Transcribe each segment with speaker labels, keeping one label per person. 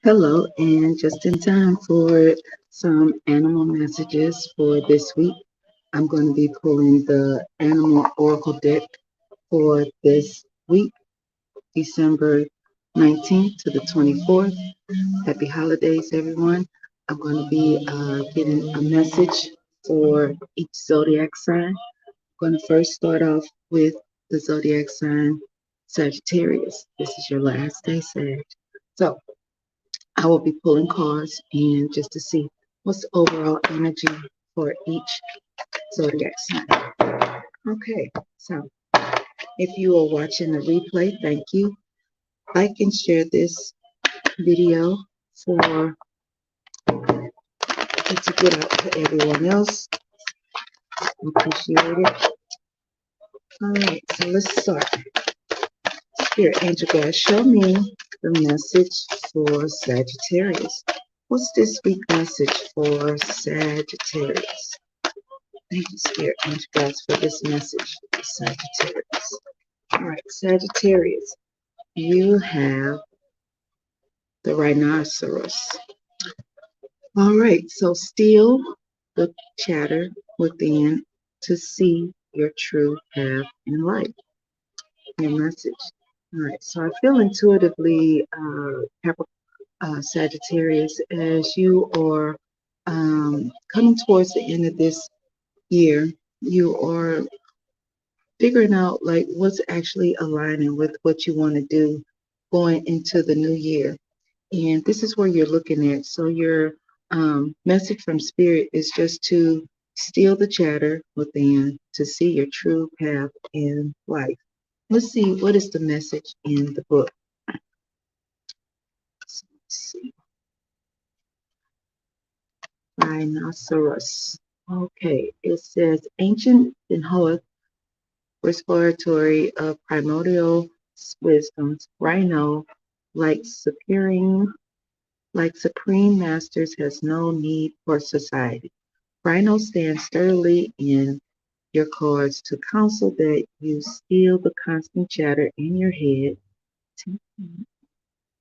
Speaker 1: Hello, and just in time for some animal messages for this week, I'm going to be pulling the animal oracle deck for this week, December 19th to the 24th. Happy holidays, everyone. I'm going to be getting a message for each zodiac sign. I'm going to first start off with the zodiac sign Sagittarius. This is your last day, Sag. So, I will be pulling cards and just to see what's the overall energy for each zodiac sign. Okay, so if you are watching the replay, thank you. Like and share this video for it to get out to everyone else. Appreciate it. All right, so let's start. Spirit Angel Guys, show me the message for Sagittarius. What's this week message for Sagittarius? Thank you, Spirit Angel Guys, for this message for Sagittarius. All right, Sagittarius, you have the rhinoceros. All right, so still the chatter within to see your true path in life. Your message. All right, so I feel intuitively, Sagittarius, as you are coming towards the end of this year, you are figuring out like what's actually aligning with what you want to do going into the new year. And this is where you're looking at. So your message from spirit is just to steal the chatter within to see your true path in life. Let's see, what is the message in the book? So let's see. Rhinoceros. Okay, it says ancient Inhoa respiratory of primordial wisdoms, rhino, like supreme masters, has no need for society. Rhino stands sturdily in your cards to counsel that you steal the constant chatter in your head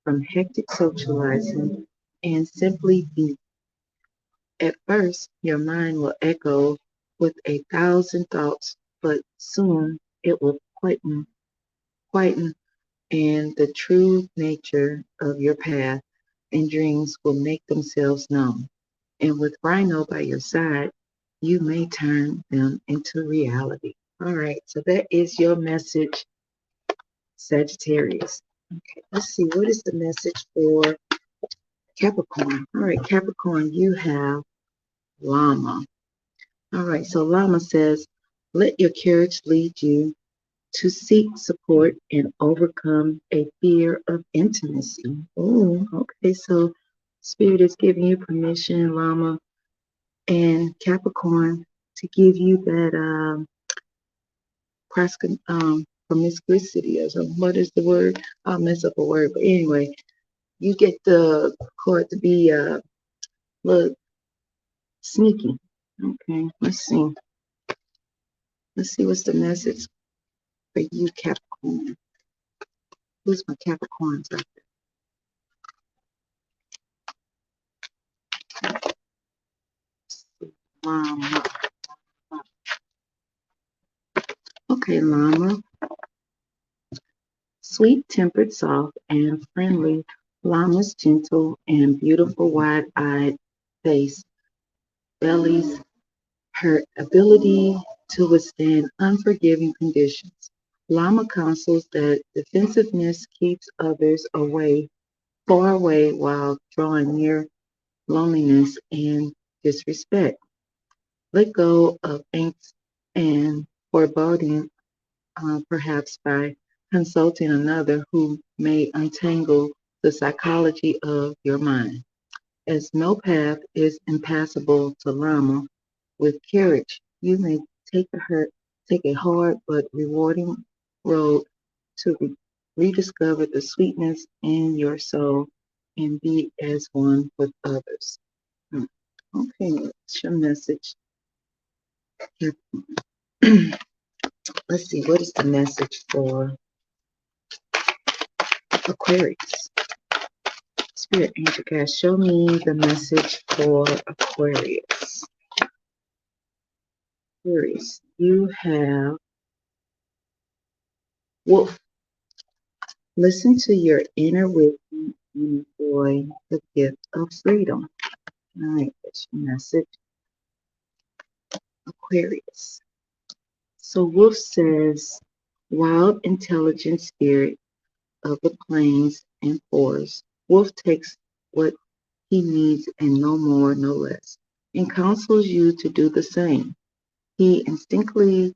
Speaker 1: from hectic socializing and simply be. At first, your mind will echo with 1,000 thoughts, but soon it will quieten, and the true nature of your path and dreams will make themselves known. And with Rhino by your side, you may turn them into reality. All right, so that is your message, Sagittarius. Okay, let's see, what is the message for Capricorn? All right, Capricorn, you have Llama. All right, so Llama says, let your courage lead you to seek support and overcome a fear of intimacy. Oh, okay, so Spirit is giving you permission, Llama and Capricorn, to give you that promiscuity or something. What is the word? I'll mess up a word, but anyway, you get the card to be look sneaky. Okay, let's see. Let's see what's the message for you, Capricorn. Who's my Capricorns out there? Llama. Okay, Llama. Sweet-tempered, soft, and friendly, Llama's gentle and beautiful wide-eyed face bellies her ability to withstand unforgiving conditions. Llama counsels that defensiveness keeps others away, far away, while drawing near loneliness and disrespect. Let go of angst and foreboding, perhaps by consulting another who may untangle the psychology of your mind. As no path is impassable to Llama, with courage you may take a hard but rewarding road to rediscover the sweetness in your soul and be as one with others. Hmm. Okay, what's your message? Let's see, what is the message for Aquarius? Spirit Angel guys, show me the message for Aquarius. Aquarius, you have Wolf. Listen to your inner wisdom and enjoy the gift of freedom. All right, that's your message, Aquarius. So Wolf says, wild, intelligent spirit of the plains and forests. Wolf takes what he needs and no more, no less, and counsels you to do the same. He instinctively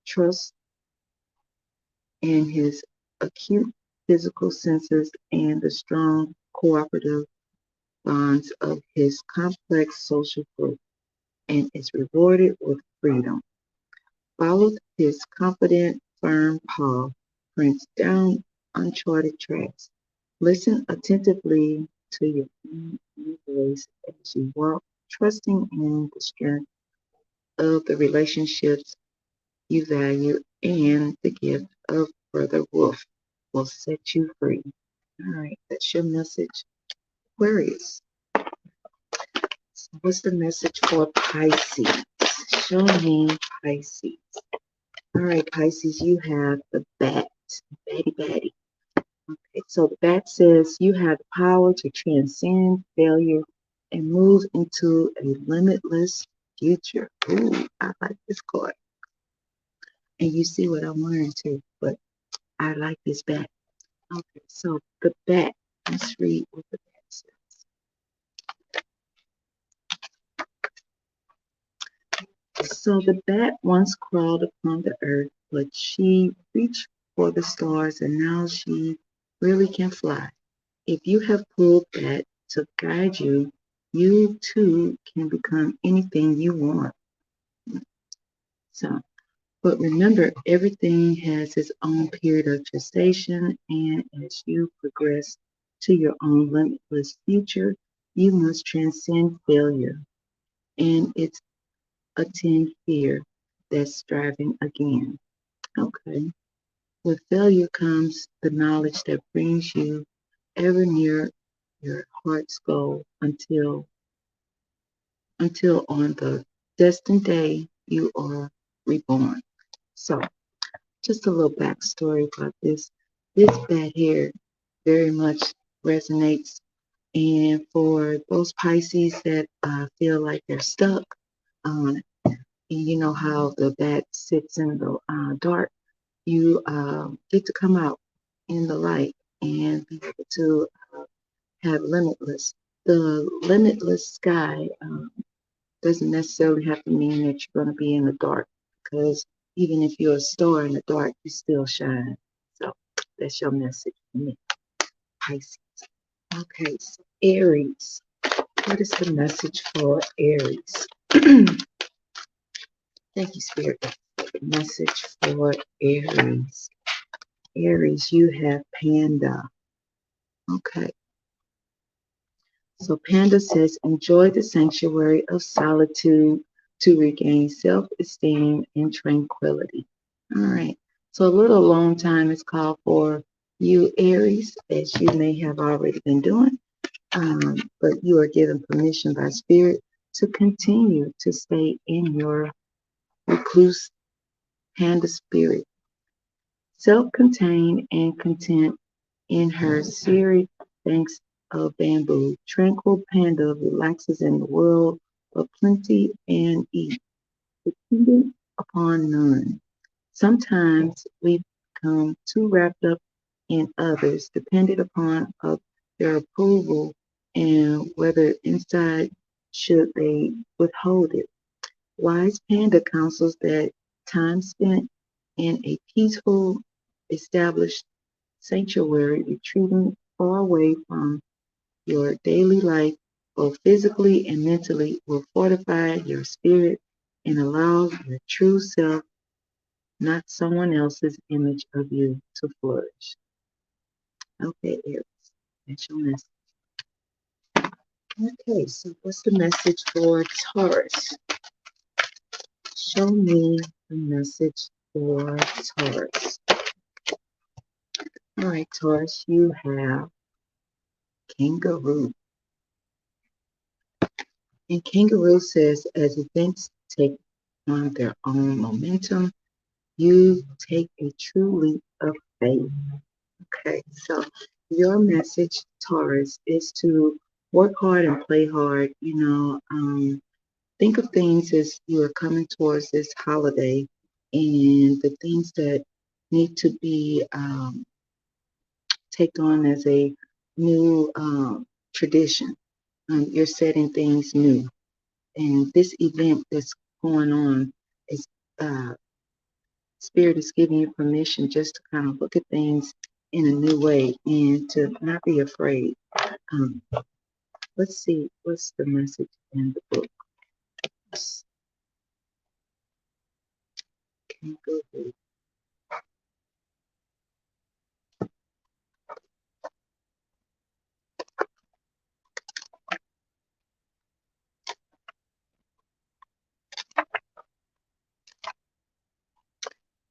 Speaker 1: trusts in his acute physical senses and the strong cooperative bonds of his complex social group, and is rewarded with freedom. Follow his confident, firm paw prints down uncharted tracks. Listen attentively to your own voice as you walk, trusting in the strength of the relationships you value, and the gift of Brother Wolf will set you free. All right, that's your message, Aquarius. So what's the message for Pisces? Show me Pisces. All right, Pisces, you have the bat, batty batty. Okay, so the bat says you have the power to transcend failure and move into a limitless future. Ooh, I like this card. And you see what I'm wearing too, but I like this bat. Okay, so the bat, let's read what the bat says. So the bat once crawled upon the earth, but she reached for the stars and now she really can fly. If you have pulled that to guide you, you too can become anything you want. So, but remember, everything has its own period of gestation, and as you progress to your own limitless future, you must transcend failure and its attend fear that's striving again. Okay. With failure comes the knowledge that brings you ever near your heart's goal until on the destined day you are reborn. So just a little backstory about this. This bat here very much resonates. And for those Pisces that feel like they're stuck, and you know how the bat sits in the dark, you get to come out in the light and be able to have limitless. The limitless sky doesn't necessarily have to mean that you're going to be in the dark, because even if you're a star in the dark, you still shine. So that's your message for me, Pisces. Okay, so Aries. What is the message for Aries? Thank you, Spirit. Message for Aries. Aries, you have Panda. Okay. So Panda says, enjoy the sanctuary of solitude to regain self-esteem and tranquility. All right. So a little alone time is called for you, Aries, as you may have already been doing. But you are given permission by Spirit to continue to stay in your recluse Panda spirit, self-contained and content in her serried banks of bamboo. Tranquil Panda relaxes in the world of plenty and ease, dependent upon none. Sometimes we become too wrapped up in others, dependent upon of their approval and whether inside should they withhold it. Wise Panda counsels that time spent in a peaceful, established sanctuary, retreating far away from your daily life, both physically and mentally, will fortify your spirit and allow your true self, not someone else's image of you, to flourish. Okay, Aries, that's your message. Okay, so what's the message for Taurus? Show me the message for Taurus. All right, Taurus, you have Kangaroo. And Kangaroo says, as events take on their own momentum, you take a true leap of faith. Okay, so your message, Taurus, is to work hard and play hard. Think of things as you are coming towards this holiday and the things that need to be taken on as a new tradition. You're setting things new. And this event that's going on is Spirit is giving you permission just to kind of look at things in a new way and to not be afraid. Um, let's see, what's the message in the book? Can't go through.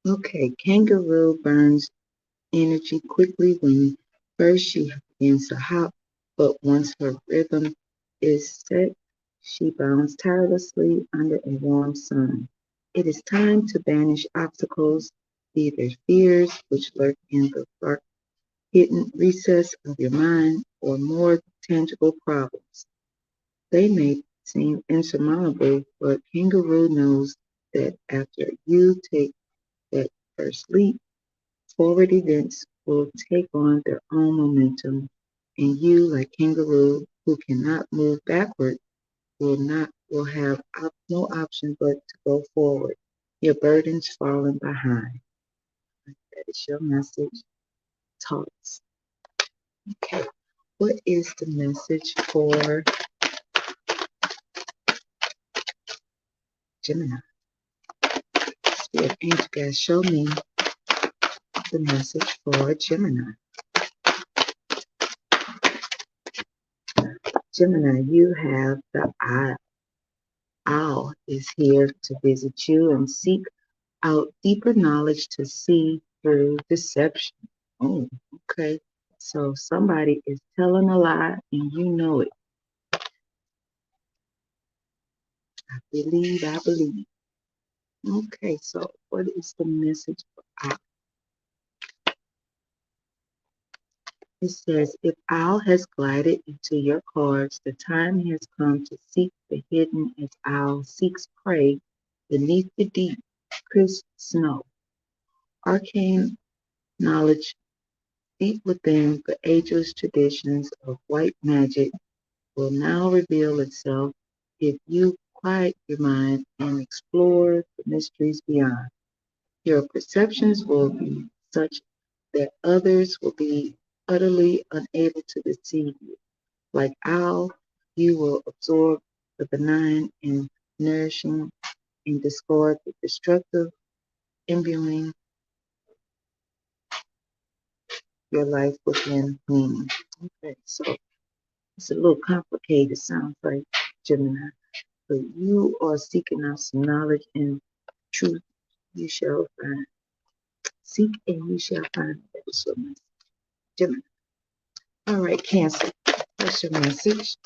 Speaker 1: Okay, kangaroo burns energy quickly when first she begins to hop, but once her rhythm is set, she bounds tirelessly under a warm sun. It is time to banish obstacles, be they fears which lurk in the dark hidden recess of your mind, or more tangible problems. They may seem insurmountable, but Kangaroo knows that after you take that first leap, forward events will take on their own momentum, and you, like Kangaroo, who cannot move backward, will have no option but to go forward. Your burdens falling behind. That is your message. Thoughts. Okay. What is the message for Gemini? Spirit angel guys, show me the message for Gemini. Gemini, you have the owl. Owl is here to visit you and seek out deeper knowledge to see through deception. Oh, okay. So somebody is telling a lie and you know it. I believe. Okay, so what is the message for owl? It says, if owl has glided into your cards, the time has come to seek the hidden as owl seeks prey beneath the deep, crisp snow. Arcane knowledge deep within the ageless traditions of white magic will now reveal itself if you quiet your mind and explore the mysteries beyond. Your perceptions will be such that others will be utterly unable to deceive you. Like owl, you will absorb the benign and nourishing and discard the destructive, imbuing your life within meaning. Okay, so it's a little complicated, sounds like Gemini. But you are seeking out some knowledge and truth you shall find. Seek and you shall find. That is your message. Gemini. All right, Cancer. What's your message?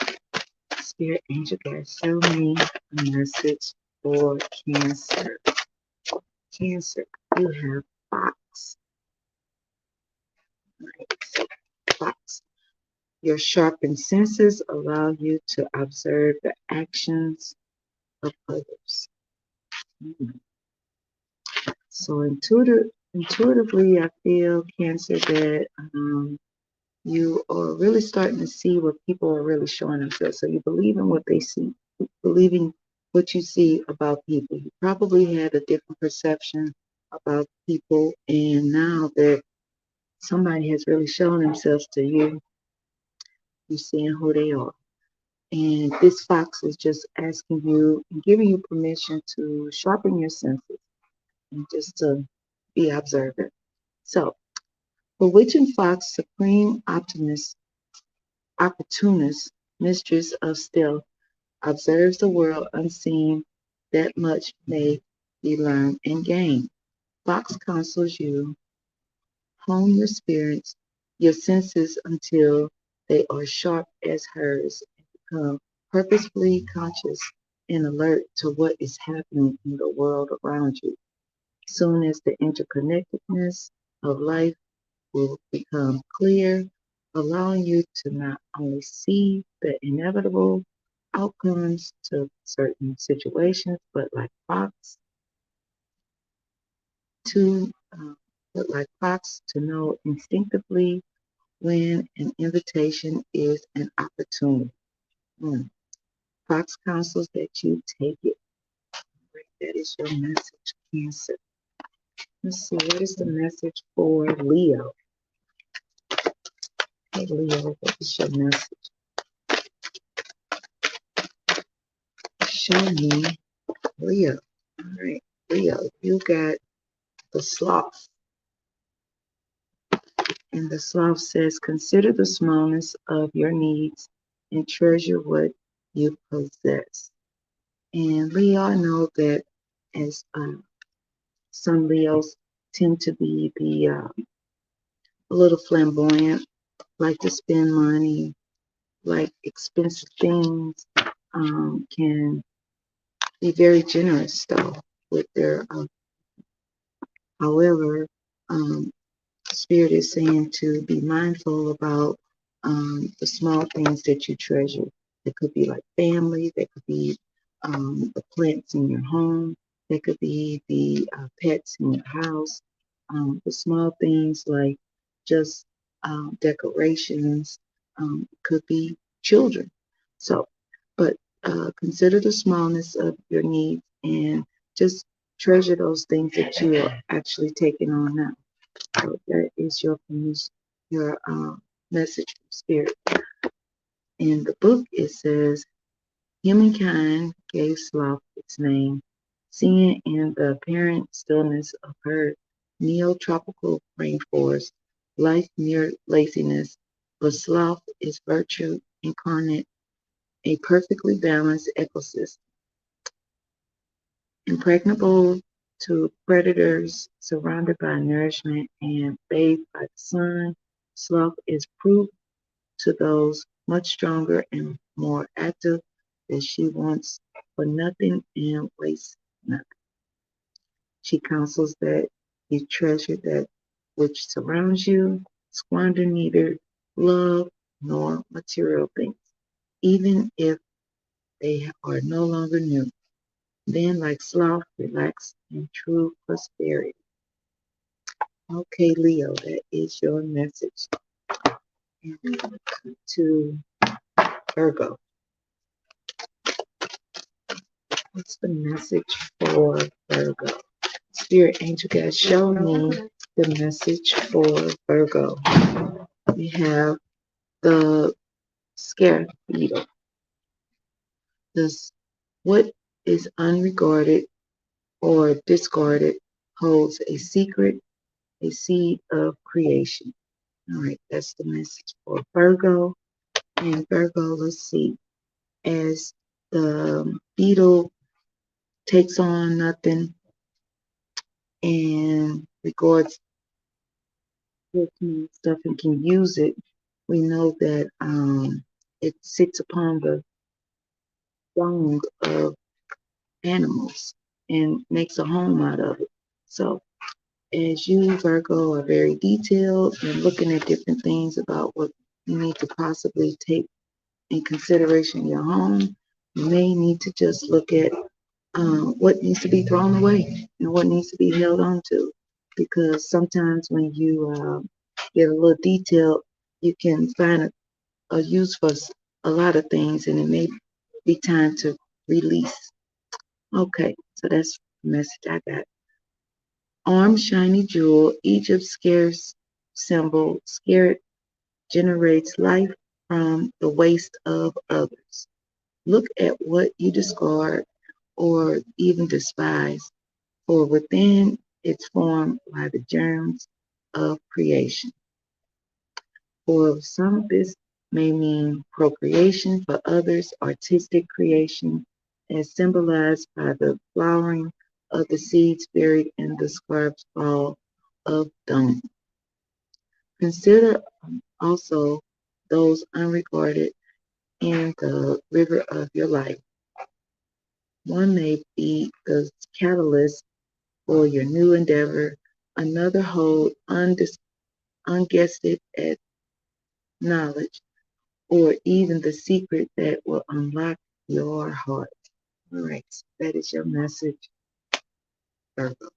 Speaker 1: Spirit angel guys, show me a message for Cancer. Cancer, you have fox. Right, so fox. Your sharpened senses allow you to observe the actions of others. Hmm. So intuitively, I feel Cancer that you are really starting to see what people are really showing themselves. So you believe in what they see, believing what you see about people. You probably had a different perception about people, and now that somebody has really shown themselves to you, you're seeing who they are. And this fox is just asking you and giving you permission to sharpen your senses and just to be observant. So, bewitching fox, supreme opportunist, mistress of stealth, observes the world unseen, that much may be learned and gained. Fox counsels you, hone your spirits, your senses until They are sharp as hers and become purposefully conscious and alert to what is happening in the world around you. Soon as the interconnectedness of life will become clear, allowing you to not only see the inevitable outcomes to certain situations, to but like fox to know instinctively when an invitation is an opportunity. Mm. Fox counsels that you take it. Right, that is your message, Cancer. Let's see, what is the message for Leo? Hey, Leo, what is your message? Show me Leo. All right, Leo, you got the sloth. And the sloth says, consider the smallness of your needs and treasure what you possess. And Leo, I know that as some Leos tend to be a little flamboyant, like to spend money, like expensive things, can be very generous though with their. However, um, Spirit is saying to be mindful about the small things that you treasure. It could be like family, that could be the plants in your home, that could be the pets in your house, the small things like just decorations, could be children. So, but consider the smallness of your needs and just treasure those things that you are actually taking on now. So that is your message from Spirit. In the book, it says, humankind gave sloth its name, seeing in the apparent stillness of her neotropical rainforest life mere laziness, but sloth is virtue incarnate, a perfectly balanced ecosystem. Impregnable to predators, surrounded by nourishment and bathed by the sun, sloth is proof to those much stronger and more active that she wants for nothing and wastes nothing. She counsels that you treasure that which surrounds you, squander neither love nor material things, even if they are no longer new. Then, like sloth, relax in true prosperity. Okay, Leo, that is your message. And we come to Virgo. What's the message for Virgo? Spirit angel guys, show me the message for Virgo. We have the scare beetle. This, what is unregarded or discarded holds a secret, a seed of creation. All right, that's the message for Virgo. And Virgo, let's see, as the beetle takes on nothing and regards stuff and can use it, we know that it sits upon the dung of animals and makes a home out of it. So as you, Virgo, are very detailed and looking at different things about what you need to possibly take in consideration in your home, you may need to just look at what needs to be thrown away and what needs to be held on to. Because sometimes when you get a little detailed, you can find a use for a lot of things, and it may be time to release. Okay, so that's the message I got. Arm shiny jewel, Egypt's scarce symbol, scared generates life from the waste of others. Look at what you discard or even despise, for within its form lie the germs of creation. For some, this may mean procreation, for others, artistic creation, as symbolized by the flowering of the seeds buried in the scarf's ball of dung. Consider also those unregarded in the river of your life. One may be the catalyst for your new endeavor, another hold unguessed at knowledge, or even the secret that will unlock your heart. All right, so that is your message, Virgo.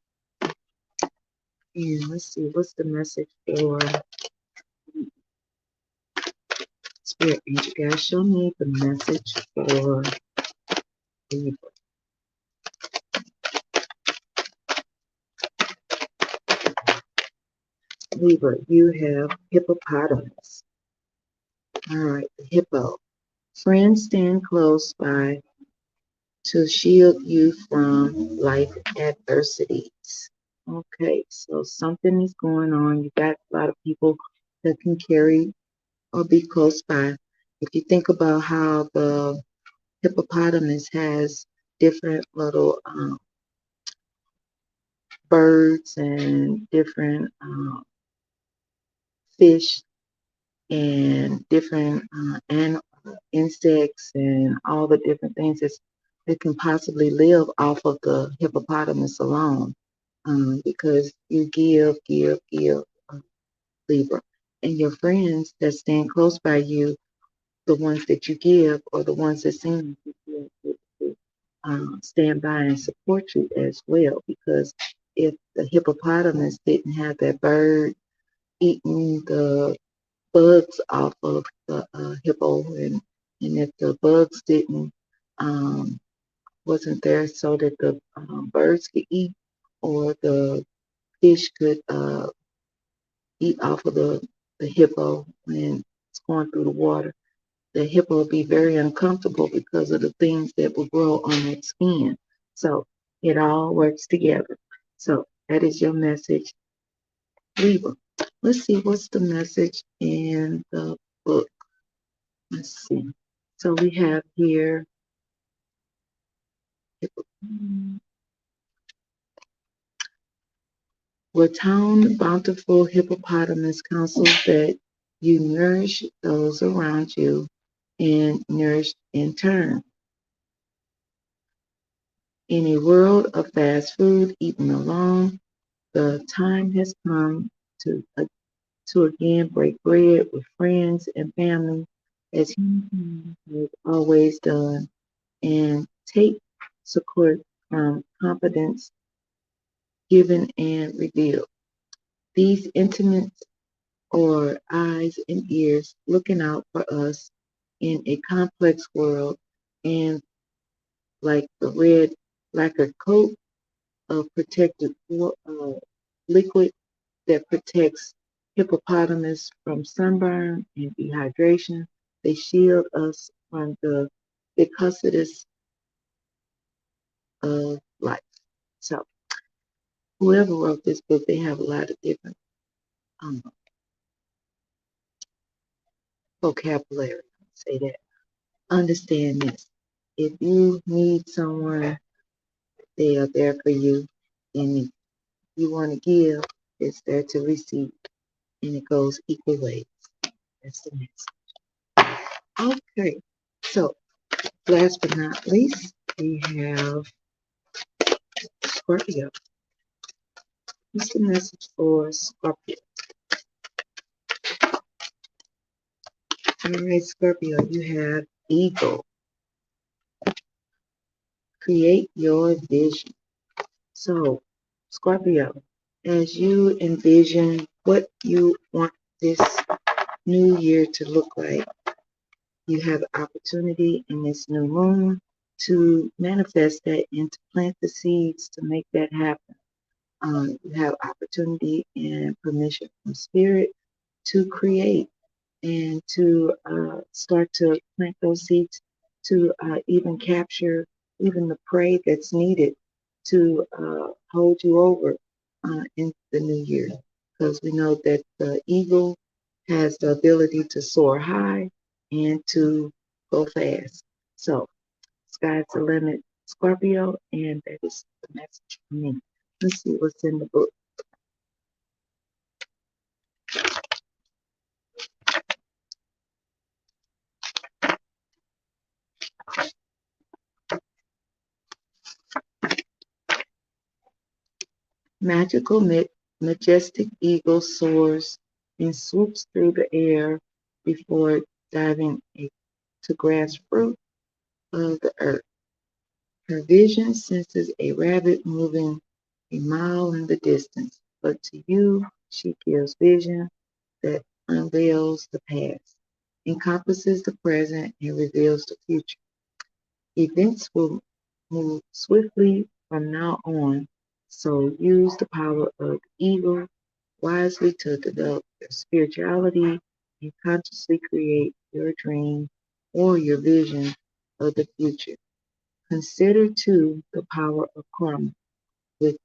Speaker 1: And let's see, what's the message for Spirit Angel? Guys, show me the message for Libra. Libra, you have hippopotamus. All right, the hippo. Friends stand close by to shield you from life adversities. Okay, so something is going on. You got a lot of people that can carry or be close by. If you think about how the hippopotamus has different little birds and different fish and different insects and all the different things that can possibly live off of the hippopotamus alone, because you give, Libra. And your friends that stand close by you, the ones that you give or the ones that seem to stand by and support you as well. Because if the hippopotamus didn't have that bird eating the bugs off of the hippo, and if the bugs didn't wasn't there so that the birds could eat or the fish could eat off of the hippo when it's going through the water, the hippo will be very uncomfortable because of the things that will grow on its skin. So it all works together. So that is your message, Libra. Let's see what's the message in the book. Let's see. So we have here Raton bountiful hippopotamus counsels that you nourish those around you and nourish in turn. In a world of fast food eaten alone, the time has come to again break bread with friends and family as humankind has always done, and take support from confidence given and revealed. These intimates are eyes and ears looking out for us in a complex world, and like the red lacquer coat of protective liquid that protects hippopotamus from sunburn and dehydration. They shield us from the vicissitudes of life. So whoever wrote this book, they have a lot of different um, vocabulary. Say that. Understand this. If you need someone, they are there for you. And if you want to give, it's there to receive. And it goes equal ways. That's the next. Okay. So last but not least, we have Scorpio. What's the message for Scorpio? All right, Scorpio, you have Eagle. Create your vision. So, Scorpio, as you envision what you want this new year to look like, you have the opportunity in this new moon to manifest that and to plant the seeds to make that happen. You have opportunity and permission from Spirit to create and to start to plant those seeds to even capture even the prey that's needed to hold you over in the new year. Because we know that the eagle has the ability to soar high and to go fast. So, sky's the limit, Scorpio, and that is the message for me. Let's see what's in the book. Magical, majestic eagle soars and swoops through the air before diving to grasp fruit of the earth. Her vision senses a rabbit moving a mile in the distance, but to you she gives vision that unveils the past, encompasses the present, and reveals the future. Events will move swiftly from now on, so use the power of the eagle wisely to develop your spirituality and consciously create your dream or your vision of the future. Consider too the power of karma, with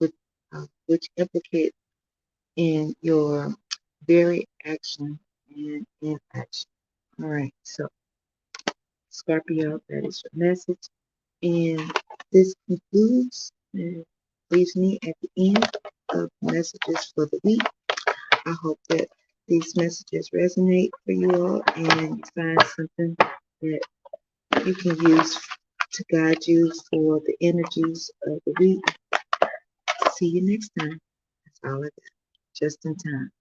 Speaker 1: with, which implicate in your very action and inaction. All right, so Scorpio, that is your message. And this concludes and leaves me at the end of messages for the week. I hope that these messages resonate for you all and you find something that you can use to guide you for the energies of the week. See you next time. That's all I got. Just in time.